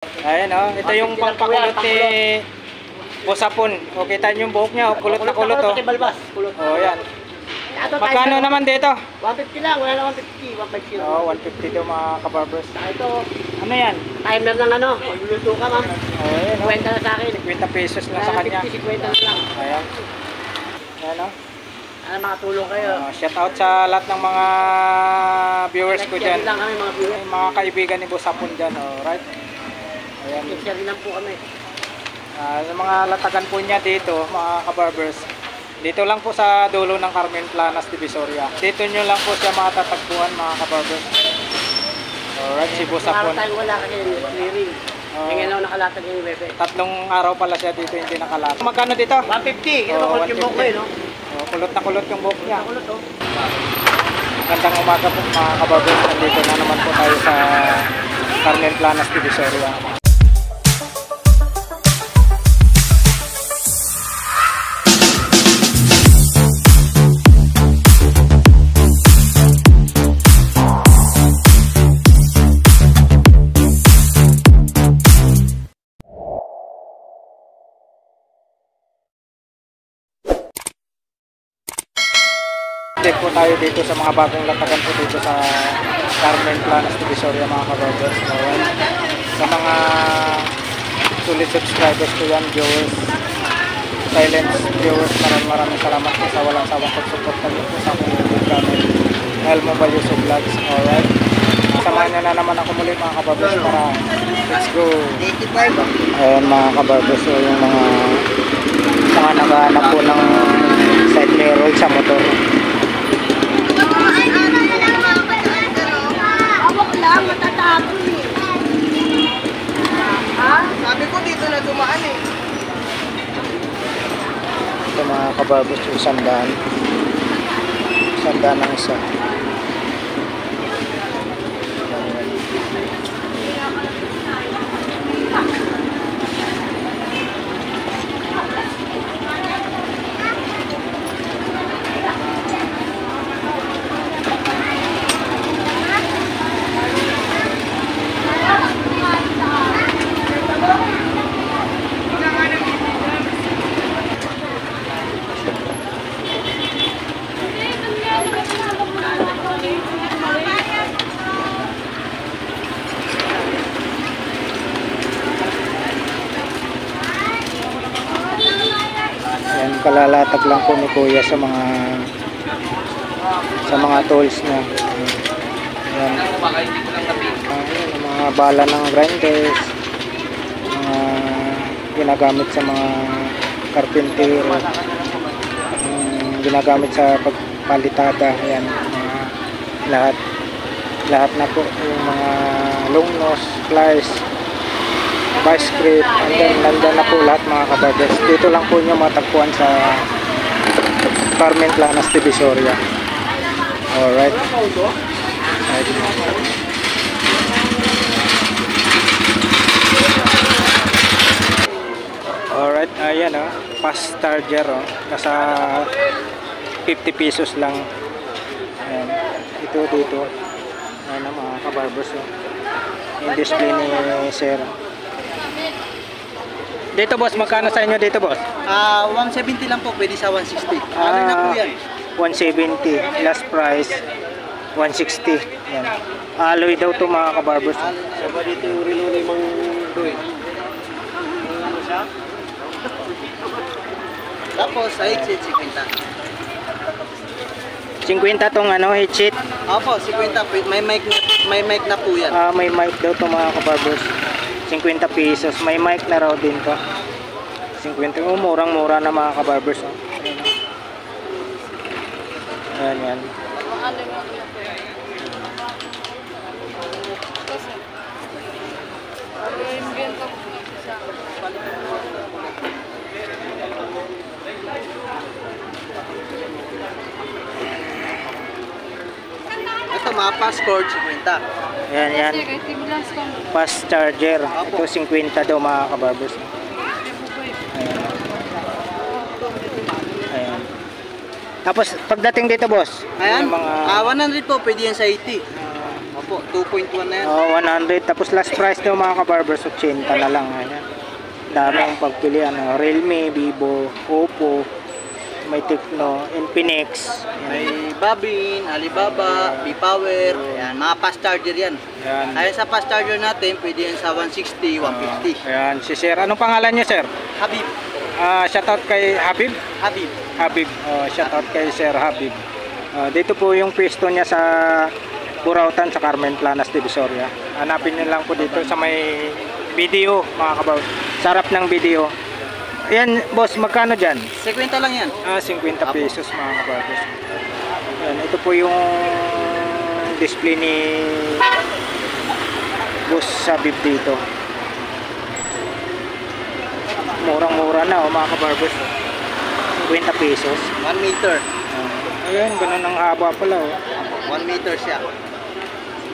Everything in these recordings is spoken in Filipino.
Ayan o, ito yung pangpakulot ni Busapon. O, kita nyo yung buhok niya, kulot na kulot o. O, yan. Magkano naman dito? 150 lang, wala lang 150, 150. Oo, 150 daw mga kabarbers. Ito, Ano yan? timer ng ano, magluluto ka ma'am. O, ayan o. 50 na sa akin. 50 pesos na sa kanya. 50 na lang. Ayan. Ayan o. Ano, makatulong kayo. Shout out sa lahat ng mga viewers ko dyan. lang kami mga viewers. Mga kaibigan ni Busapon dyan. Alright. Ayan. Share lang po kami. Yung mga latagan po niya dito, mga kabarbers. Dito lang po sa dulo ng Carmen Planas, Divisoria. Dito nyo lang po siya matatagpuan, mga kabarbers. Alright, si Busapon. Tayo wala kasi clearing. Ngayon lang nakalatag yung bebe. 3 araw pala siya dito hindi nakalatag. Magkano dito? 150. Kaya makulot yung buhok ko no? Kulot na kulot yung buhok niya. Kulot oh. Magandang umaga po mga kabarbers. Nandito na naman po tayo sa Carmen Planas, Divisoria. Check po tayo dito sa mga bagong latagan po dito sa Carmen Planas, Divisoria mga kabarbers. Sa mga solid subscribers ko yan, viewers, silent viewers, maraming salamat po sa walang sawang pagsuporta niyo po sa aking YouTube channel, El Mobile Yusuf Vlogs. Alright, samahan niyo na naman ako muli mga kabarbers para let's go. Ayan mga kabarbers, so yung mga naghahanap po ng side mirror sa motor. Lang, matatapon eh. Ha? Sabi ko dito na dumaan eh. Ito mga kabarbers, yung sandaan ng isa. Yan, kalalatag lang po ni Kuya sa mga tools niya. Yan. Yung mga bala ng grinders, mga ginagamit sa mga carpentero, ginagamit sa pagpalitada. Yan, mga lahat na po yung mga long nose, pliers, vice grip, and then nandyan na po lahat mga kabarbers. Dito lang po nyo matagpuan sa Carmen Planas, Divisoria. Alright. Alright, ayan o, fast charger o, nasa 50 pesos lang. Ayan, ito dito. Ayan o mga kabarbers o, yung display ni Sir. Dito boss, magkano sa inyo dito boss? 170 lang po, pwede sa 160. Ano na po yan? 170, last price 160. Yan. Alloy daw to mga kabarbers. Saba dito yung relo ni Mang Doy. Ano siya? Tapos sa exit 50. 50 tong ano, headset. Opo, 50. May mic na po yan. May mic daw to mga kabarbers. 50 pesos. May mic na raw din to. 50. Murang-mura na mga kabarbers. Ayan, yan. Ito mga passport 50. Ayan, yan. Fast charger. Ito 50 daw mga kabarbers. Ayan. Ayan. Tapos pagdating dito boss, Ayan, yung mga 100 po, pwede yan sa 80. po, 2.1 na yan. 100. Tapos last price daw mga kabarbers, 80 na lang. Ayan. Dami ang pagpilian. Realme, Vivo, Oppo, may Tecno, Infinix. May Babin, Alibaba, B-Power, yan, mga fast charger yan. Ayan. Ayan sa fast charger natin, pwede yan sa 160, 150. Ayan, si Sir. Anong pangalan niyo, Sir? Habib, Shoutout kay Habib. Habib. Habib. Shoutout kay Sir Habib. Dito po yung pwesto niya sa Burautan sa Carmen Planas, Divisoria. Hanapin niyo lang po dito sa may video, mga kabaw. Sarap ng video. Ayan, boss, magkano dyan? 50 lang yan. 50 pesos, mga kabarbers. Ayan, ito po yung display ni Boss Habib dito. Murang-mura na, mga kabarbers. 50 pesos. 1 meter. Ayan, ganun ang haba pala. 1 meter siya.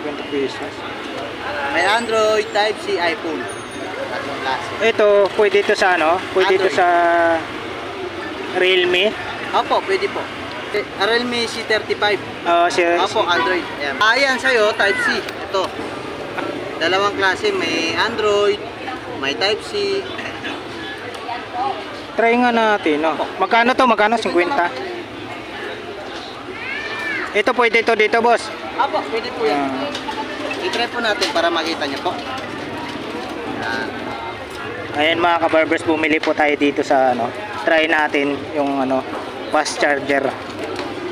50 pesos. May Android, Type-C, iPhone. Tatlong klase. Ito, pwede ito sa ano? Pwede ito Android. sa Realme. Opo, pwede po. Realme C35. Opo, Android. Ayan. Ayan sa'yo, Type-C. Ito. Dalawang klase. May Android, may Type-C. Try nga natin, no? Magkano to? Magkano? 50? Ito pwede ito dito, boss. Opo, pwede po yan. I-try po natin para makita niyo po. Ayan. Ayan mga kabarbers, bumili po tayo dito sa ano. Try natin yung ano, fast charger.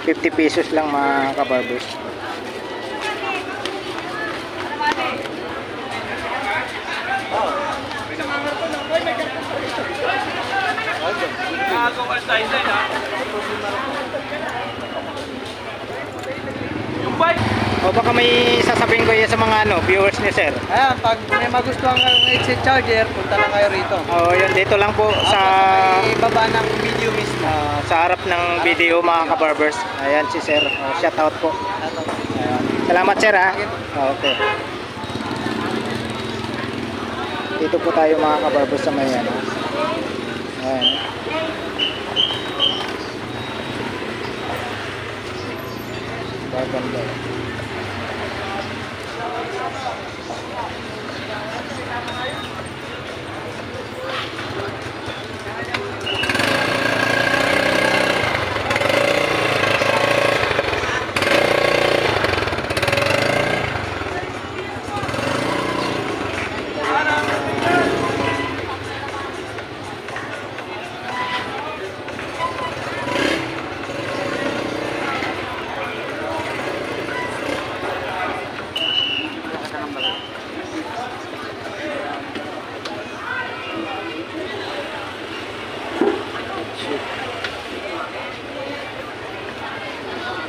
50 pesos lang mga kabarbers. O baka may sasabihin ko yan sa mga ano, viewers ni Sir. Ayan, pag may magustuhan kang headset charger, punta lang kayo rito. Yun, dito lang po sa May baba ng video mismo. sa harap ng video mga kabarbers. Ayan si Sir. Shout out po. Ayan. Salamat Sir ha. Okay. Dito po tayo mga kabarbers sa may ano. Ayan. Baganda.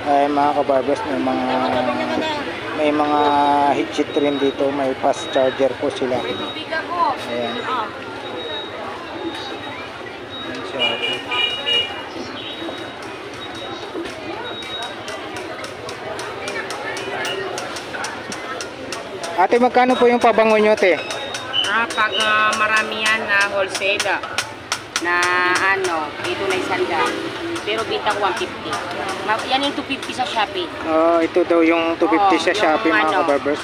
Ay mga kabarbers, may mga headset rin dito, may fast charger po sila. Ayan. Ayan siya. Ate, magkano po yung pabango nyo, te? Pag marami yan na wholesale, na ano, dito na isanda. Pero bita ko 150. Yan yung 250 sa Shopee. Ito daw yung 250 sa Shopee mga ano, kabarbers.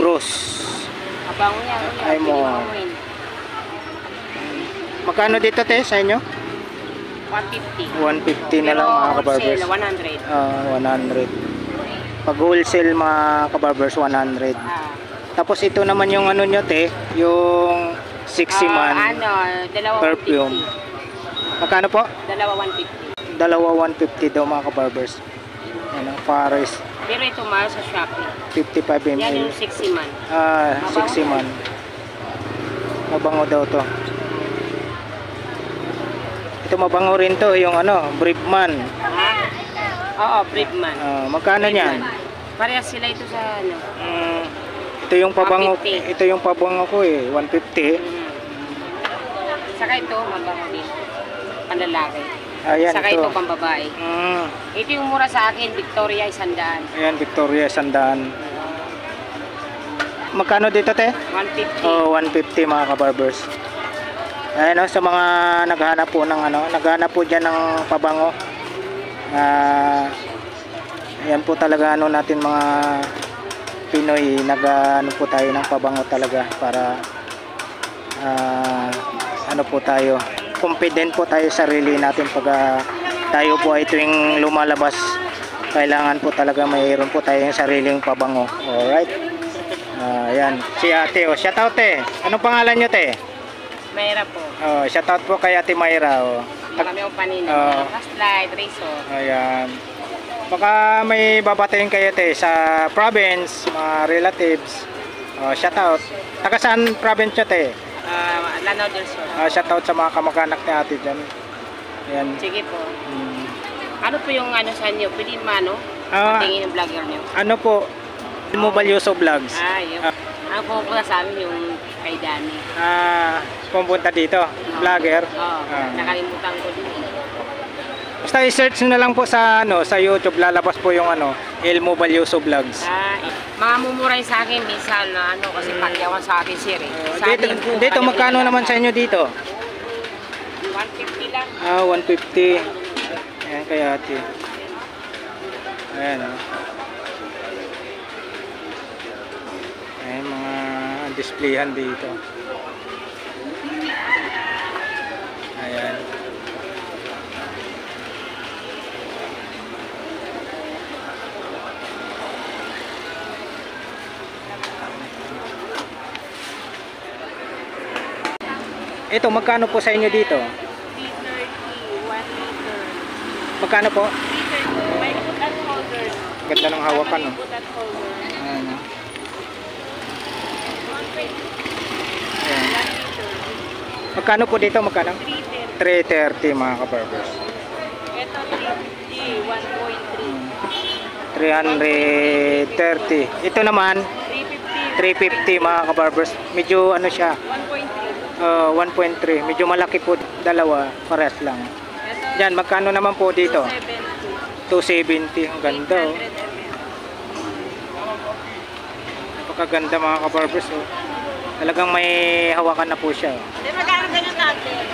Bros. Abango yan. Ay mo. Magkano dito te sa inyo? 150. 150 na lang mga kabarbers. Wholesale, 100. 100. Pag wholesale mga kabarbers, 100. Tapos ito naman yung ano nyo te, yung 60 man dalawa perfume. 150. Magkano po? Dalawa 150. Dalawa 150 daw mga kabarbers. Ano, Paris. Pero ito mahal sa Shopee. 55 ml. Yan yung 60 man. 60 man. Mabango daw to. Ito mabango rin to, yung ano, Briefman. Oo, Briefman. Magkano niyan? Parehas sila ito sa ano. Ito yung pabango, 150. ito yung pabango ko 150. Saka ito, mabango din. Panlalaki. Ayan, Saka ito pambabae. Ito yung mura sa akin, Victoria 100. Ayan, Victoria 100. Magkano dito te? 150. 150 mga kabarbers. Ayan sa mga naghahanap po ng ano, naghahanap po diyan ng pabango. Ayan po talaga ano natin mga Pinoy, nag-ano po tayo ng pabango talaga para ano po tayo, confident po tayo sa sarili natin pag tayo po ay tuwing lumalabas, kailangan po talaga mayroon po tayong sariling pabango. Alright. Yan, si ate, shout out te. Anong pangalan nyo te? Mayra po. Shout out po kay ate Mayra. Marami akong panino. Flashlight, razor. Ayan. Baka may babatayin kayo te sa province, mga relatives. Shout out. Taga saan province nyo te? Lanao del Sur. Shout out sa mga kamag-anak ni ate dyan. Ayan. Sige po. Ano po yung ano sa inyo? Pwede tingin ng vlogger nyo. Ano po? Mobile Yuso Vlogs. Yun. Ang pupunta sa amin yung kay Danny. Pumunta dito. Vlogger. Nakalimutan ko din. Basta i-search na lang po sa sa YouTube, lalabas po yung El Mobile Yuso Vlogs. Mga mumuray sa akin minsan na kasi pakyawan sa akin sir Dito magkano naman sa inyo dito? 150 lang. 150. Ayan kay ate. Ayan Ayan mga displayhan dito. Ayan. Ito, magkano po sa inyo dito? 330, 1 liter. Magkano po? 330, may put at holder. Ganda ng hawakan, no? Put at holder. Ayan, no? 120, Ayan. 1 liter. Magkano po dito? Magkano? 330. 330 mga kabarbers. Ito 350, 330. Ito naman, 350 mga kabarbers. Medyo ano siya? 1.3. Medyo malaki po, dalawa, parehas lang. Yan, magkano naman po dito? 270. Ang ganda, oh. Napakaganda mga kabarbers, oh. Talagang may hawakan na po siya, oh. Magkano ganyan natin?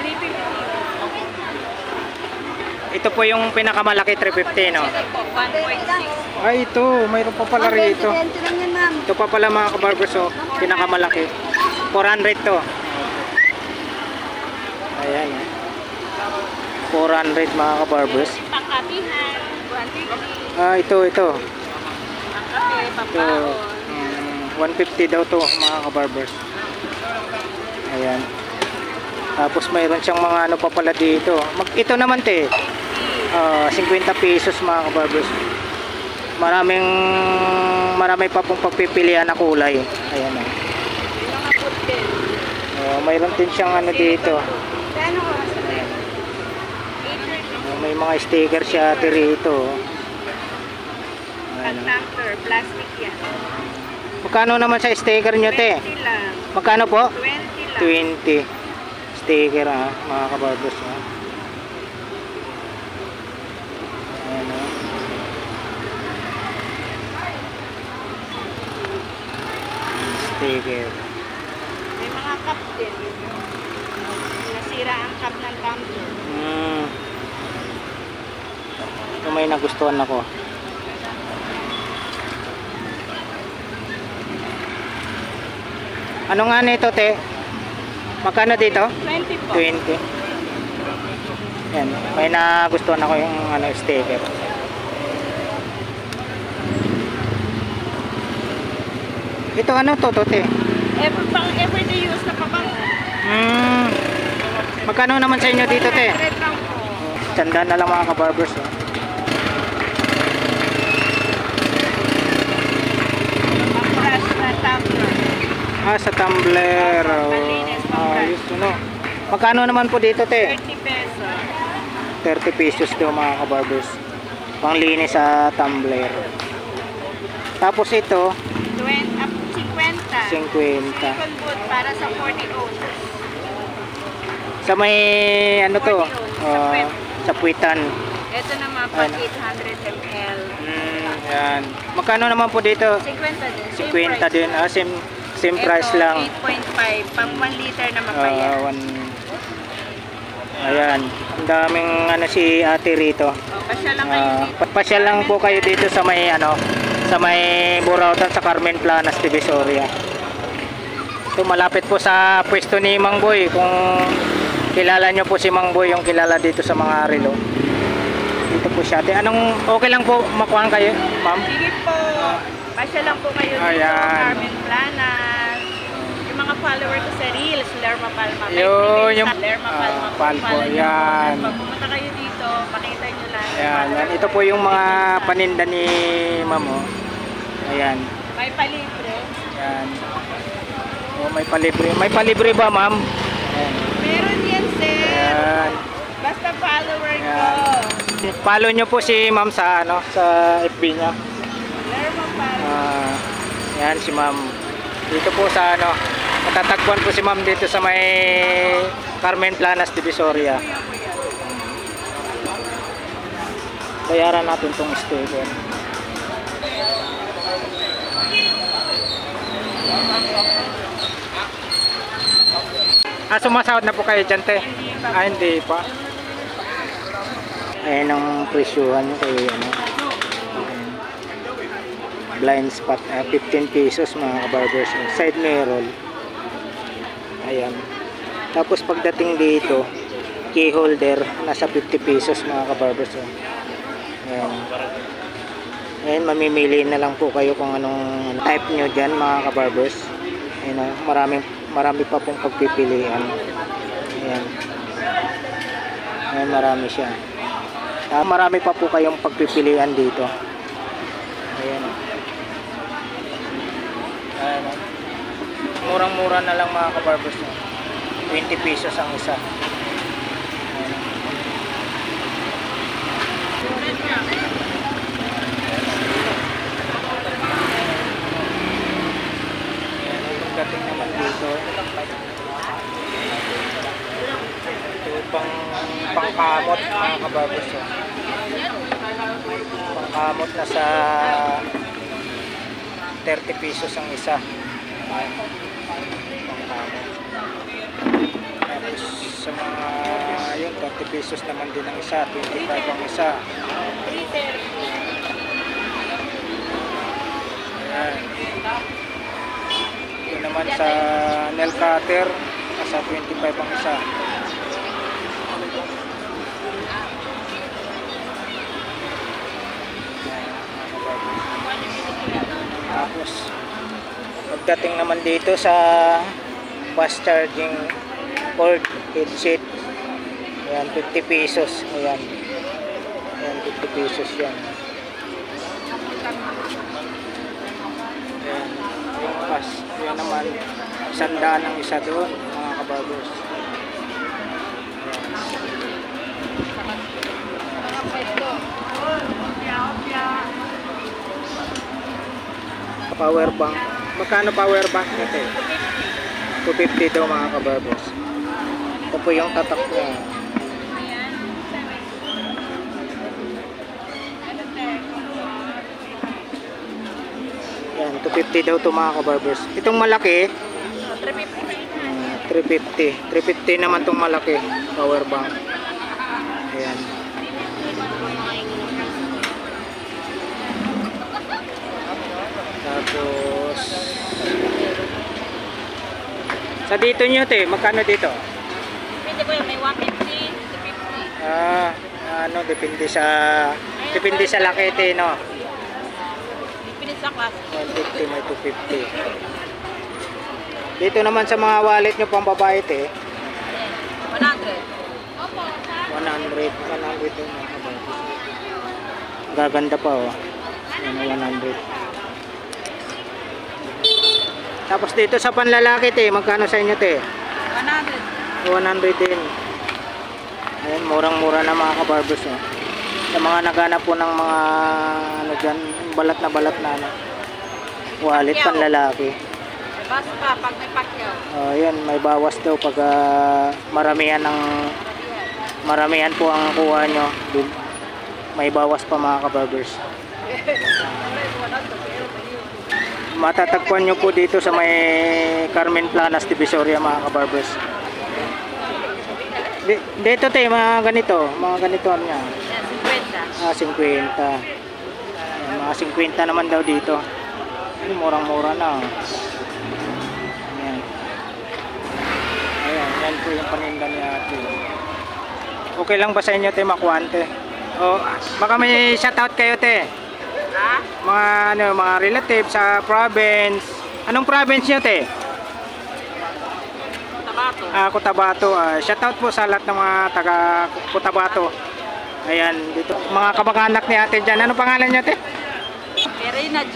350. Ito po yung pinakamalaki, 350, no? 1.6. Ay, ito, mayroon pa pala rito. Ito pa pala mga kabarbers, oh. Pinakamalaki. 400 to. Ayan, 400 mga kabarbers. Pangkapihan, 150. Ito. Pangkapi, pampaon. 150 daw to mga kabarbers. Ayan. Tapos mayroon siyang mga ano pa pala dito. Ito naman te. 50 pesos mga kabarbers. Marami pa pong pagpipilian na kulay. Ayan, mayroon din siyang ano dito. May mga sticker siya rito. Pag-tanker, plastic yan. Magkano naman sa sticker nyo te? 20 lang. Magkano po? 20 lang. 20 sticker mga kabarbers. Ayan, sticker. May mga cup din. Nasira ang cup ng tumbler. Ito may nagustuhan ako. Ano nga nito te? Magkano dito? 20 po. 20. Yan, may nagustuhan ako yung sticker. Ito ano to te? Everyday use na pabango. Magkano naman sa inyo dito te? 100 lang po. Tandaan na lang mga kabarbers. Pang-brush na tumbler. Sa tumbler. Ayos Magkano naman po dito te? 30 pesos. 30 pesos daw mga kabarbers. Panglinis sa tumbler. Tapos ito 50. 50. Silicone boot para sa 40 ounces. Sa may ano to? 40 ounces. Sa puwitan. Ito naman pag 800 ml. Yan. Magkano naman po dito? 50 din. 50 din. Same price lang. 8.5. Pang 1 liter na mapayat. Ayan. Ang daming si ate rito. Pasyal lang kayo dito. Pasyal lang po kayo dito sa may sa sa may Burautan sa Carmen Planas, Divisoria. Ito malapit po sa pwesto ni Mang Boy. Kung kilala nyo po si Mang Boy, yung kilala dito sa mga relo. Dito po siya. Anong okay lang po makuhaan kayo, ma'am? Sige po. Pasya lang po kayo dito, Ayan. Carmen Planas. Yung mga follower ko sa Reels, Lerma Palma. Yun, yung Lerma Palma. Palpo, Follow nyo yan. po. Pag pumunta kayo dito, pakita nyo lang. Ayan, yan. Ito po yung mga paninda ni ma'am. Oh. Ayan. May palibre. Ayan. Oh, may palibre. May palibre ba, ma'am? Ayan. Meron yan, sir. Ayan. Basta follower ko. Ayan. Follow nyo po si ma'am sa ano, sa FB niya. Lerma Palma. Yan si ma'am. Dito po sa ano, matatagpuan po si ma'am dito sa may Carmen Planas, Divisoria. Bayaran natin tong sticker. Sumasahod na po kayo dyan, te? Hindi pa. Ayan ang presyuhan nyo kay ano, blind spot, 15 pesos mga kabarbers. Side mirror. Ayan. Tapos pagdating dito, key holder, nasa 50 pesos mga kabarbers. Ayan. Ayan, mamimili na lang po kayo kung anong type nyo dyan mga kabarbers. Ayan, marami pa pong pagpipilian. Ayan. Ayan, marami siya. Marami pa po kayong pagpipilian dito. Ayan. Ayan. Murang-mura na lang mga kabarbers. 20 pesos ang isa. Ayan. Pagdating naman dito, ito pangkamot mga kabarbers. Pangkamot na sa 30 pesos ang isa. Pangkamot. Tapos sa mga yun, 30 pesos naman din ang isa, 25 ang isa. Ayan. Ito naman sa nail cutter, nasa 25 ang isa. Tapos pagdating naman dito sa fast charging cord headset, ayan, 50 pesos. Ayan. Ayan, 50 pesos yan. Ayan, yung pas, yan naman 100 ang isa doon mga kabarbers. Power bank. Magkano power bank nito? 250 daw mga kabarbers. Ito po yung tatak niya. Yan, 250 daw ito mga kabarbers. Itong malaki 350. 350 naman itong malaki power bank. Ayan. Tapos sa dito nyo te, magkano dito? Depende ko yung may 150, 250. Ano, depende sa laki te, no? Depende sa class. 150 may 250. Dito naman sa mga wallet nyo pang babae te, 100. 100 yung mga babae. Gaganda pa oh. Yan, 100. Tapos dito sa panlalaki te, magkano sa inyo te? 100. 100 din. Ayan, murang-mura na mga kabarbers oh. Sa mga naghanap po ng mga ano dyan, balat na ano, wallet panlalaki. Basta pa pag may pakyaw. Ayan, may bawas daw pag maramihan po ang kuha nyo. May bawas pa mga kabarbers. Matatagpuan nyo po dito sa may Carmen Planas, Divisoria mga kabarbers. Dito mga ganito ano niya. 50. 50. Ayan, Mga 50 naman daw dito. Murang-mura na. Ayan. Ayan, yan po yung paninda ni ate. Okay lang ba sa inyo, te, makuhaan, te? O, baka may shoutout kayo, te. Ha? Mga relatives sa province. Anong province nyo, te? Tabato. Cotabato. Shoutout po sa lahat ng mga taga Cotabato. Ayan, dito. Mga kamag-anak ni ate dyan. Ano pangalan niya, te? Rina G.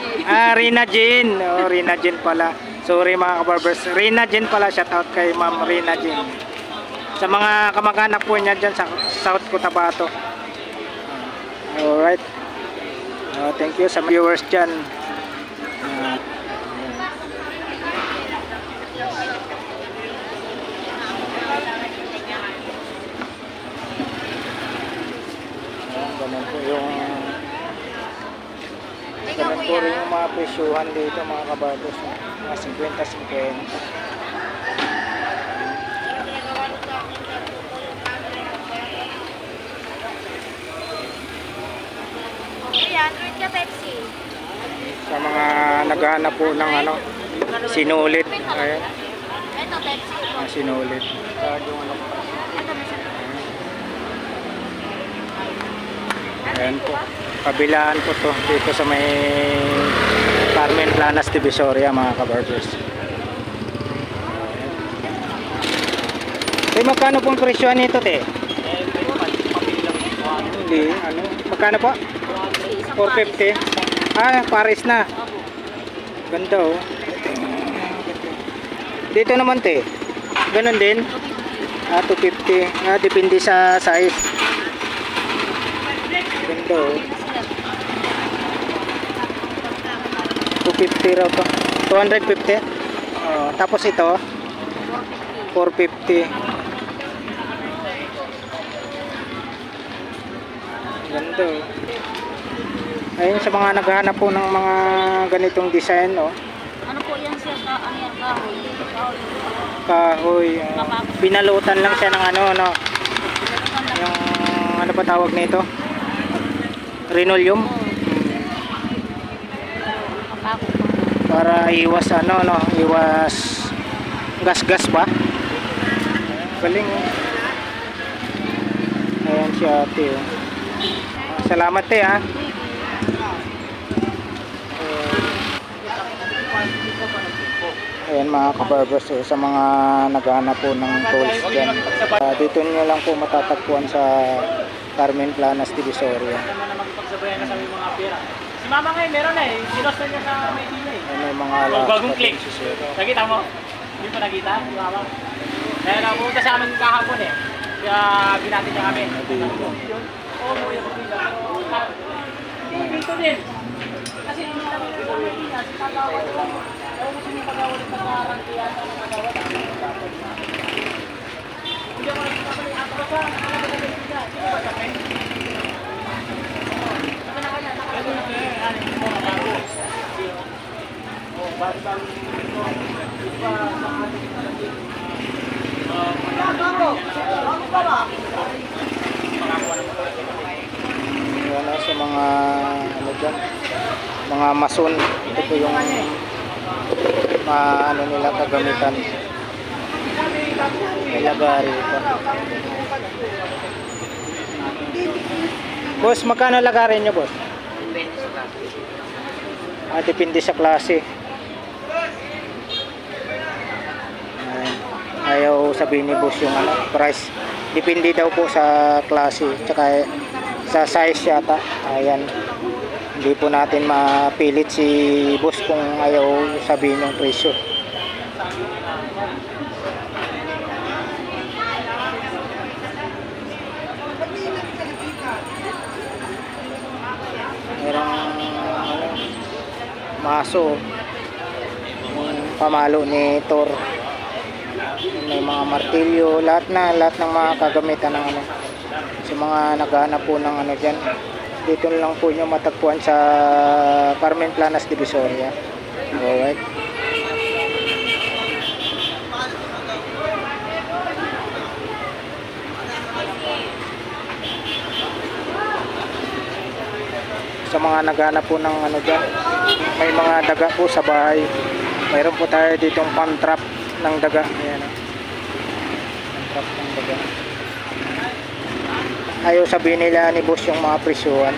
Rina Jean. Oh, Rina Jean pala. Sorry mga kabarbers. Rina Jean pala. Shoutout kay Ma'am Rina Jean. Sa mga kamag-anak po niya dyan sa South Cotabato. Alright. Thank you sa viewers dyan. Ganun po yung mga presyuhan dito mga kabarbers. Mga 50-50. Android ka Pepsi. Sa mga naghahanap po ng sinulit. Ayan. Ito Pepsi. Sinulit. Ayan po. Kabilaan po to dito sa may Carmen Planas Divisoria mga kabarbers. Eh, magkano pong presyo nito, te? Hindi, magkano po? 450. Paris na. Ganda, oh. Dito naman, te. Ganun din. 250. Depende sa size. Ganda, oh. 250 raw to. 250. Tapos ito 450. Ganda, oh. Ayun sa mga naghahanap po ng mga ganitong design, oh. Ano po yan siya? Ano yan? Kahoy. Binalutan lang siya ng yung ano pa tawag nito? Linoleum. Para iwas iwas gas-gas ba? Galing, oh. Ayan si ate, oh. Salamat, te, ha. Ayan mga kabarbers, sa mga naghahanap po ng tools dyan, dito nyo lang po matatagpuan sa Carmen Planas Divisoria. Si mama ngayon meron na eh, sinost na niya sa Medina eh. May mga alas Bagong click. Nakita mo? Hindi pa nakita? Si mama. Kaya napunta sa amin kahapon eh. Kaya binati niya kami. Oo, mo yung pagpila. Dito din. Kasi hindi namin sa Medina, si Pagawad lang. Ewan mo si Pagawad ng pag-arangkiyan sa mga Pagawad. Hindi ako nakita ko yung atrasan. Nakalagay na Medina. Sino ba sa pen? Sa mga dyan, mga mason, ito po yung nila kagamitan. May lagari ito. Boss, magkano lagarin nyo, boss? Depende sa klase. Ayaw sabihin ni boss yung price. Depende daw po sa klase, tsaka sa size yata. Ayan. Hindi po natin mapilit si boss kung ayaw sabihin yung presyo. Merong maso, yung pamalo ni Thor, may mga martilyo, lahat ng mga kagamitan ng sa mga naghahanap po ng dyan, dito lang po nyo matagpuan sa Carmen Planas Divisoria. Alright. Sa sa mga naghanap po ng ano dyan, may mga daga po sa bahay. Mayroon po tayo ditong pan-trap ng daga. Ayan, pan-trap ng daga. Ayaw sabihin nila ni boss yung mga presyuhan.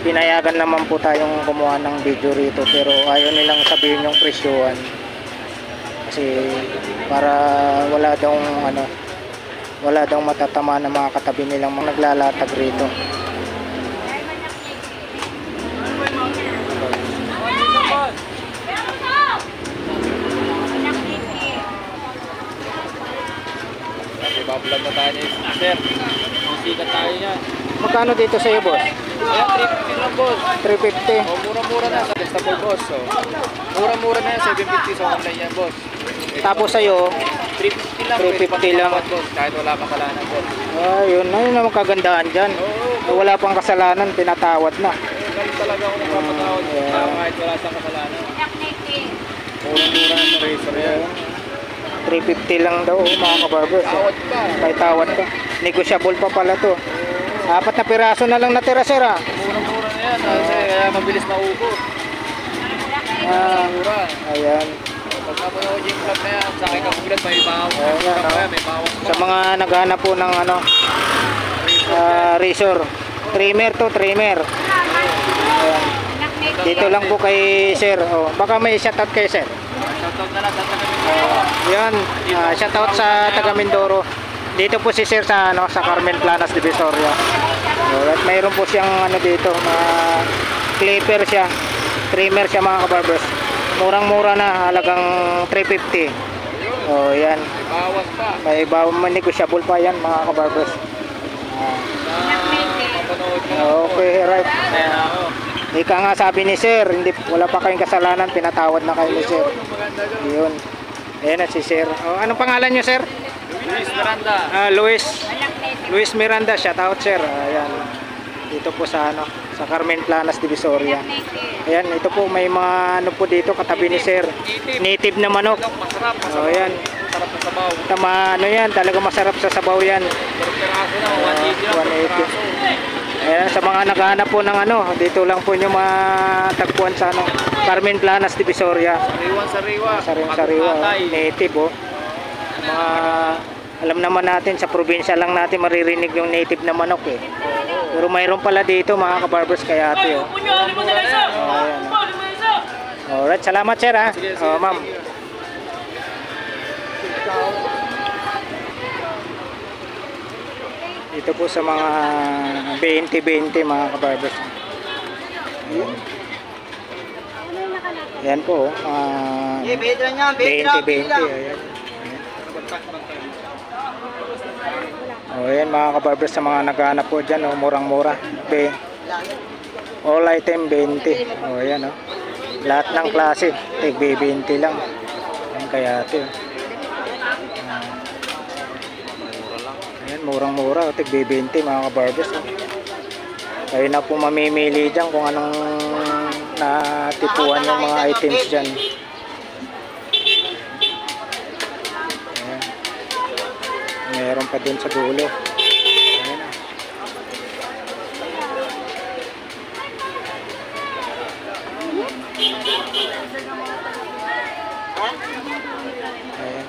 Pinayagan naman po tayong kumuha ng video rito, pero ayaw nilang sabihin yung presyuhan. Kasi para wala daw matatama ng mga katabi nilang mga naglalatag rito. Bablog na tayo ni sir. Musikat tayo yan. Magkano dito sa iyo, boss? Ayan, 350 lang, boss. 350. O, mura-mura na sa testable, boss. So, mura-mura na yan, 750 sa online yan, boss. Tapos sa iyo, 350 lang. 350 lang. Boss, kahit wala kasalanan, boss. Ayun naman kagandahan dyan. Wala pang kasalanan, pinatawad na. Ganun talaga ako napapatawad. Kahit wala siyang kasalanan. Mura-mura na sa razor yan. 350 lang daw, mga kabarbers. Tawad ka. May tawad ka. Negotiable pa pala to. 4 na piraso na lang natira, sir, ha? Mura-mura na yan. Kaya mabilis maubos. Mura. Ayan. Pag napanood yung club na yan, sa akin kagulat, may bawas. May bawas pa. Sa mga naghanap po ng ano, razor. Trimmer to, trimmer. Ayan. Dito lang po kay sir. Oh, baka may shoutout kay sir. Shoutout na lang sa taga Yan, shoutout sa taga Mindoro. Dito po si sir sa ano, sa Carmen Planas Divisoria. At mayroon po siyang ano dito, clipper siya, trimmer siya, mga kabarbers. Murang-mura na, halagang 350. Oh, yan. may bawas pa. May negotiable pa yan, mga kabarbers. Napanood ka. Okay, right. Ayan ako. Ika nga sabi ni sir, wala pa kayong kasalanan, pinatawad na kayo ni sir. Maganda doon. Yun. Ayan na si sir. Oh, anong pangalan nyo, sir? Luis Miranda. Luis Miranda, shout out, sir. Ayan. Dito po sa ano, sa Carmen Planas Divisoria. Ayan, ito po may mga ano po dito katabi ni sir. Native na manok. Masarap. Oh, ayan. Masarap na sabaw. Tama, ano yan, talaga masarap sa sabaw yan. Per peraso na, 180 lang. 180. Ayan, sa mga naghahanap po ng ano, dito lang po nyo matagpuan sa ano, Carmen Planas Divisoria. Sariwa. Sariwa, native, oh. Mga, alam naman natin sa probinsya lang natin maririnig yung native na manok, eh. Pero mayroon pala dito, mga kabarbers, kaya ate, oh. Ayan. Alright, salamat, sir, ha. Oh, ma'am. Ito po sa mga 20-20, mga kabarbers. Ayan po, 20-20. Ayan. O, ayan, mga kabarbers, sa mga naghahanap po dyan, oh, murang-mura. All item 20. O, ayan, oh. Lahat ng klase, tig 20 lang. Ayan, kaya ito. Ayan, murang-mura, tig 20, mga kabarbers. Kayo na po mamimili dyan kung anong natipuan yung mga items dyan. Ayan. Meron pa dun sa dulo. Ayan. Ayan.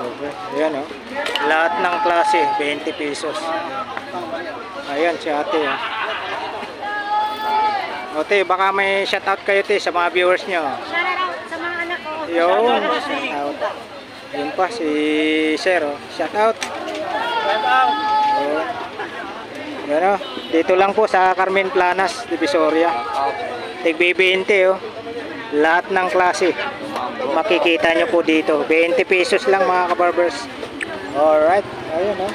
Okay. Ayan, oh. Lahat ng klase 20 pesos. Ayan si ate, oh. Ote, baka may shoutout kayo, te, sa mga viewers nyo. Shoutout sa mga anak ko. Yun, shoutout. Yun pa si sir, oh. Shoutout. Oh. Yan, oh. Dito lang po sa Carmen Planas Divisoria. Tig 20, oh. Lahat ng klase makikita nyo po dito. 20 pesos lang, mga kabarbers. Alright, ayun, oh.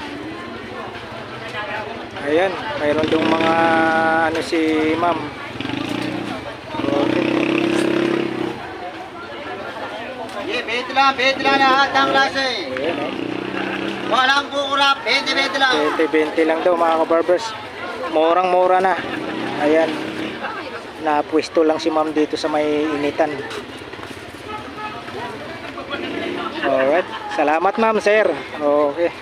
Ayan, mayroon dong mga ano si ma'am. Okay. 20 lang lahat ng klase. Ayan, oh. Walang kukurap, 20 lang. 20 lang daw, mga kabarbers. Murang-mura na. Ayan. Napwesto lang si ma'am dito sa may initan. Alright. Salamat, ma'am, sir. Okay.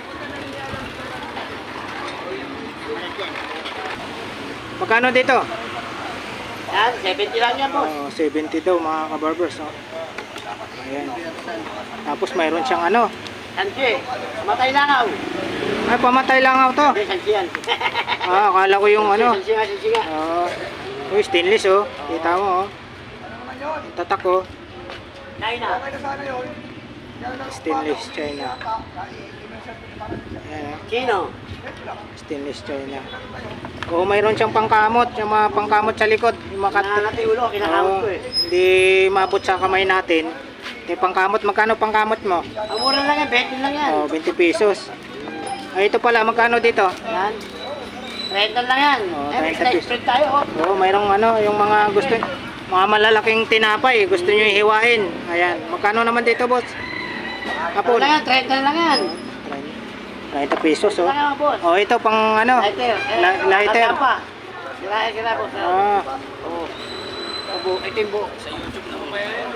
Magkano dito? Yan, 70 lang yan, boss. 70 daw mga kabarbers. Oh. Ayan. Tapos mayroon siyang ano. Sansi, matay langaw. Ay, pamatay langaw to. Hindi, sansi yan. Akala ko yung ano. Sansi nga. Uy, stainless oh. Kita mo oh. Tatak oh. China. Stainless China. Ayan, Chino. stainless China. Oo, mayroon siyang pangkamot, yung mga pangkamot sa likod, yung makat. Nangangatay ulo, kinakamot ko eh. Hindi mabot sa kamay natin. Yung pangkamot, magkano pangkamot mo? Ang mura lang yan, 20 lang yan. 20 pesos. Ay, ito pala, magkano dito? Yan. 30 lang yan. 30 pesos. Spread tayo, oh. Oo, mayroong ano, yung mga gusto, mga malalaking tinapay, gusto nyo hiwain. Ayan, magkano naman dito, boss? Ano lang yan, 30 lang yan. 90 pesos, oh. Ano lang, boss? Oh, ito pang ano? Lighter. Lighter. Tapa. Sira, boss. Oo. Ito yung buo. Sa YouTube lang ba yan?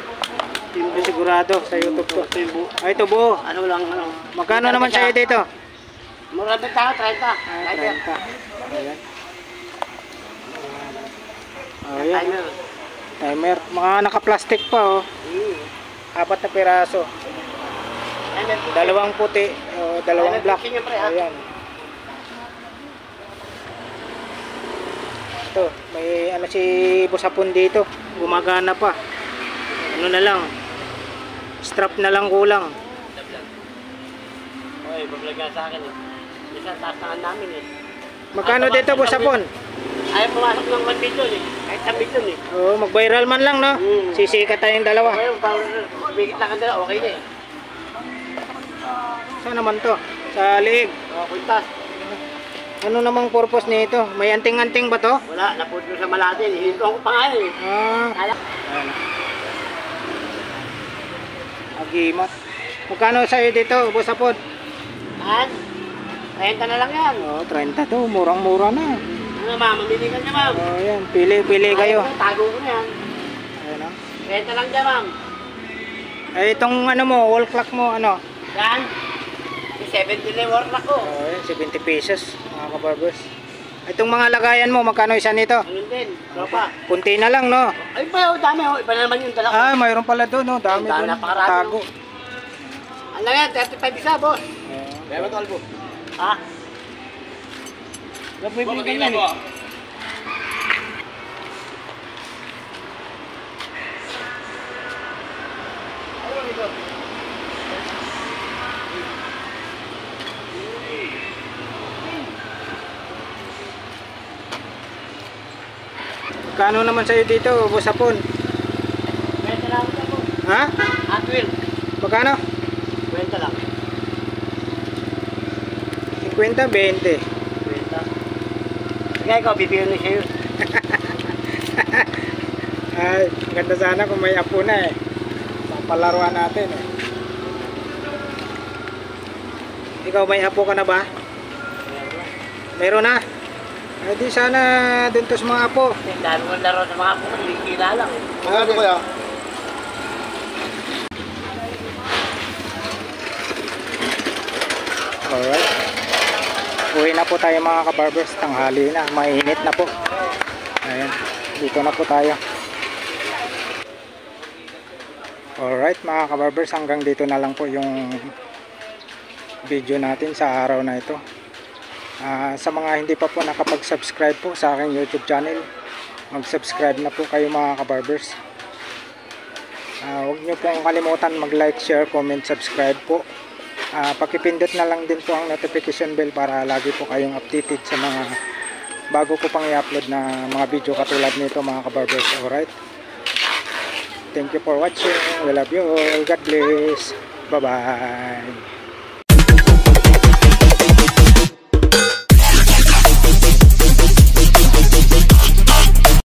Sigurado sa YouTube ko. Ay, ito buo. Ano lang, ano. Magkano naman sa'yo dito? Mura din tayo, 30. 30. Ayan. Ayan. Timer. Timer. Mga naka-plastic pa, oh. 4 na piraso. Dalawang puti, dalawang black. Ayan. Ito, may ano si Busapon dito. Gumagana pa. Ano na lang. Strap na lang kulang. Oy, bablog nga sa akin eh. Isa tatangan namin eh. Magkano dito, Busapon? Ayaw pumasok ng 1 million eh. Kahit 1 million eh. Oo, mag-viral man lang, no? Sisikat tayong dalawa. Ayaw, bigit lang ang dalawa, okay na eh. Saan naman to? Sa liig. Puntas. Ano namang purpose nito? May anting-anting ba to? Wala, naputlo sa malatin. Hihinto ako pa nga eh. Ayan. Agimat. Magkano sa'yo dito, Busapon? Han? 30 na lang yan. 30 to. Murang-mura na. Ano ma'am, mamili ka niya ma'am. Ayan. Pili kayo. Tago ko na yan. Ayan, 30 lang dyan ma'am. Ay, itong ano mo, wall clock mo, ano? Yan. 70 na yung work ko. Ayan, 70 pesos, mga kabarbers. Itong mga lagayan mo, magkano isa nito? Ganun din. Tropa. Kunti na lang, no? Ay pa, dami. Iba na naman yung dala ko. Mayroon pala doon, no? Dami doon. Napakarami. Tago. Ano yan? 35 isa, boss. Kaya ba talbo? Ha? Wala po yung ganyan eh. Kano naman sa'yo dito, Busapon? 20 lang ito po. Ha? Hot wheel. Magkano? 20 lang. 50, 20. 20. Kaya ikaw, bibigyan na sa'yo. Ay, ganda sana kung may apo na eh. Papalaruan natin eh. Ikaw, may apo ka na ba? Meron na? Ay, di sana dun to sa mga apo. Ang dami kong laro sa mga apo ko, hindi kilala eh. Ano kaya? Alright. Uwi na po tayo mga kabarbers. Tanghali na. Mainit na po. Ayan. Dito na po tayo. Alright mga kabarbers. Hanggang dito na lang po yung video natin sa araw na ito. Sa mga hindi pa po nakapag-subscribe po sa aking YouTube channel, mag-subscribe na po kayo mga kabarbers. Huwag nyo pong kalimutan mag-like, share, comment, subscribe po. Pakipindot na lang din po ang notification bell para lagi po kayong updated sa mga bago ko pang i-upload na mga video katulad nito mga kabarbers. Alright, thank you for watching. We love you all. God bless. Bye bye.